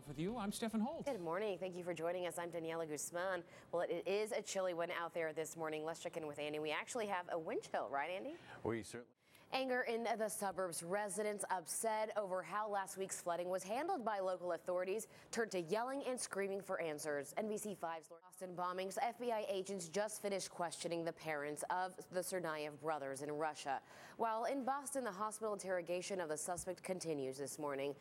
Off with you, I'm Stephen Holt. Good morning. Thank you for joining us. I'm Daniella Guzman. Well, it is a chilly one out there this morning. Let's check in with Andy. We actually have a wind chill, right, Andy? We certainly. Anger in the suburbs. Residents upset over how last week's flooding was handled by local authorities turned to yelling and screaming for answers. NBC5's Boston bombings. FBI agents just finished questioning the parents of the Tsarnaev brothers in Russia. While in Boston, the hospital interrogation of the suspect continues this morning.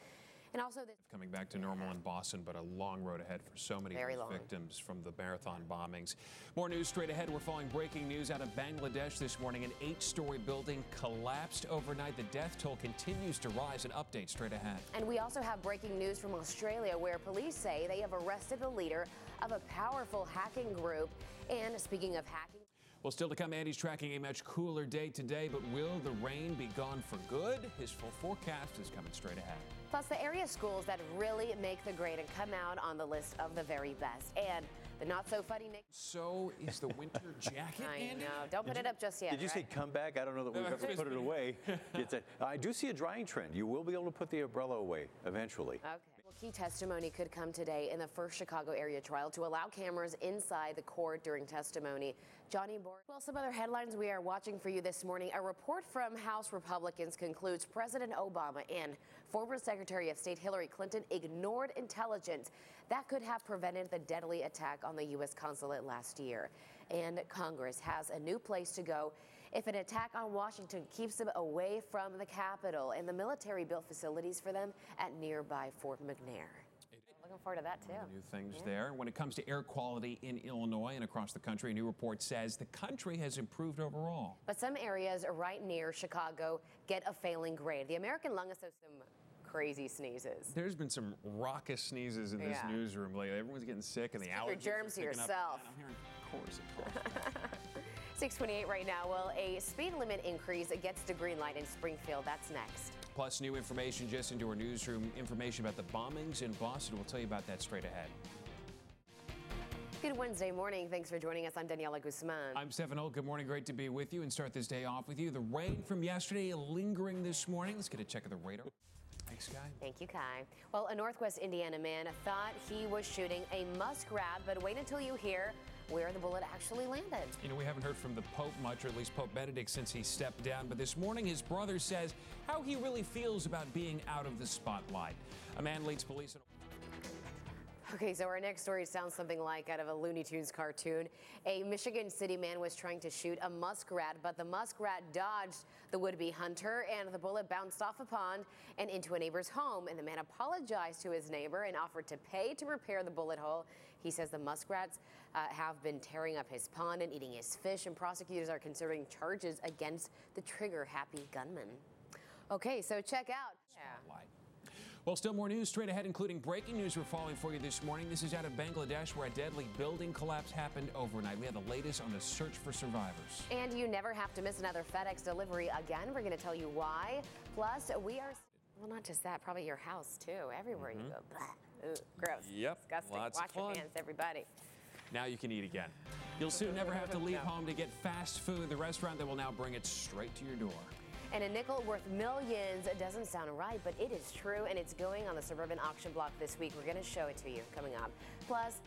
And also coming back to normal in Boston, but a long road ahead for so many victims from the marathon bombings. More news straight ahead. We're following breaking news out of Bangladesh this morning. An 8-story building collapsed overnight. The death toll continues to rise. An update straight ahead. And we also have breaking news from Australia, where police say they have arrested the leader of a powerful hacking group. And speaking of hacking, well, still to come, Andy's tracking a much cooler day today, but will the rain be gone for good? His full forecast is coming straight ahead. Plus, the area schools that really make the grade and come out on the list of the very best. And the not-so-funny Nick. So is the winter jacket, Andy? I know. Don't put it up just yet. Did you say come back? I don't know that we've ever put it away. I do see a drying trend. You will be able to put the umbrella away eventually. Okay. Well, key testimony could come today in the first Chicago area trial to allow cameras inside the court during testimony. Johnny Borg. Well, some other headlines we are watching for you this morning. A report from House Republicans concludes President Obama and former Secretary of State Hillary Clinton ignored intelligence that could have prevented the deadly attack on the U.S. consulate last year. And Congress has a new place to go if an attack on Washington keeps them away from the Capitol, and the military built facilities for them at nearby Fort McNair. Looking forward to that, too. New things there. When it comes to air quality in Illinois and across the country, a new report says the country has improved overall. But some areas right near Chicago get a failing grade. The American Lung Association crazy sneezes. There's been some raucous sneezes in this newsroom lately. Everyone's getting sick and the allergies. Keep your germs to yourself. I'm hearing course and 6:28 right now. Well, a speed limit increase gets to green light in Springfield. That's next. Plus, new information just into our newsroom. Information about the bombings in Boston. We'll tell you about that straight ahead. Good Wednesday morning. Thanks for joining us. I'm Daniella Guzman. I'm Stephen Holt. Good morning. Great to be with you and start this day off with you. The rain from yesterday lingering this morning. Let's get a check of the radar. Thanks, Kai. Thank you, Kai. Well, a Northwest Indiana man thought he was shooting a muskrat, but wait until you hear where the bullet actually landed. You know, we haven't heard from the Pope much, or at least Pope Benedict, since he stepped down. But this morning, his brother says how he really feels about being out of the spotlight. A man leads police. Okay, so our next story sounds something like out of a Looney Tunes cartoon. A Michigan City man was trying to shoot a muskrat, but the muskrat dodged the would-be hunter, and the bullet bounced off a pond and into a neighbor's home. And the man apologized to his neighbor and offered to pay to repair the bullet hole. He says the muskrats have been tearing up his pond and eating his fish, and prosecutors are considering charges against the trigger-happy gunman. Okay, so check out. Well, still more news straight ahead, including breaking news we're following for you this morning. This is out of Bangladesh, where a deadly building collapse happened overnight. We have the latest on the search for survivors. And you never have to miss another FedEx delivery again. We're going to tell you why. Plus, we are, well, not just that, probably your house, too. Everywhere you go. Blah. Ooh, gross. Yep. Disgusting. Lots Wash of fun. your hands, everybody. Now you can eat again. You'll soon never have to leave home to get fast food. The restaurant that will now bring it straight to your door. And a nickel worth millions. It doesn't sound right, but it is true, and it's going on the suburban auction block this week. We're going to show it to you coming up. Plus,